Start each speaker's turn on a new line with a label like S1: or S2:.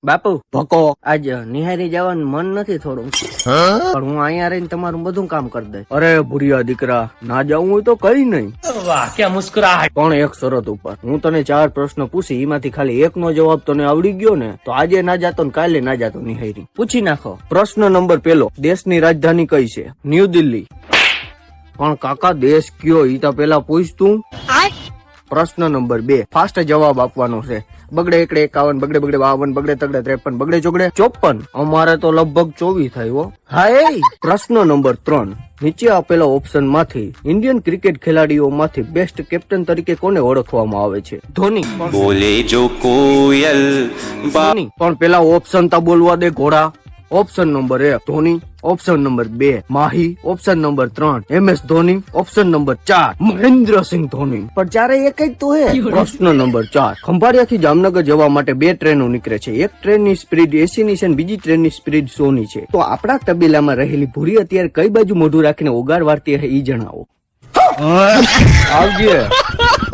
S1: બાપુ ભકો આજ નિહારી જવાનું મન નથી થોડું, પણ હું અહીંયા રહીને તમારું બધું કામ કરી દઈશ. અરે ભૂરિયા દીકરા, ના જવું હોય તો કઈ નહીં.
S2: વાહ ક્યાં મુસ્કરાહટ.
S1: પણ એક શરત ઉપર. હું તને 4 પ્રશ્ન પૂછી, એમાંથી ખાલી એકનો જવાબ તને આવડી ગયો ને તો આજે ના જાતો ને કાલે ના જાતો નિહારી. પૂછી નાખો. પ્રશ્ન નંબર 1, દેશની રાજધાની કઈ છે? ન્યૂ દિલ્હી. પણ કાકા દેશ કયો ઈ તો પેલા પૂછ તું. પ્રશ્ન નંબર 2, ફાસ્ટ જવાબ આપવાનો છે. બગડે એકડે 51, બગડે બગડે 52, બગડે તગડે 53, બગડે ચોગડે 54. અમારે તો લગભગ 24 થાય હો. હા. પ્રશ્ન નંબર 3, નીચે આપેલા ઓપ્શન માંથી ઇન્ડિયન ક્રિકેટ ખેલાડીઓ માંથી બેસ્ટ કેપ્ટન તરીકે કોને ઓળખવામાં આવે છે? ધોની.
S3: બોલે જો કોયલ
S1: ધોની. પણ પેલા ઓપ્શન તો બોલવા દે ઘોડા. Option number 1 Dhoni, option number 2 Mahi, option number 3 MS Dhoni, option number 4 Mahendra Singh Dhoni. પણ ચારે એક જ તો હે. પ્રશ્ન નંબર 4, ખંભાળિયા થી જામનગર જવા માટે 2 ટ્રેનો નીકળે છે. એક ટ્રેનની સ્પીડ 80 ની છે અને બીજી ટ્રેનની સ્પીડ 100 ની છે. તો આપણા તબેલામાં રહેલી ભૂરી અત્યારે કઈ બાજુ મોઢું રાખીને ઓગાર વાળતી હે ઈ જણાવો. આવજે.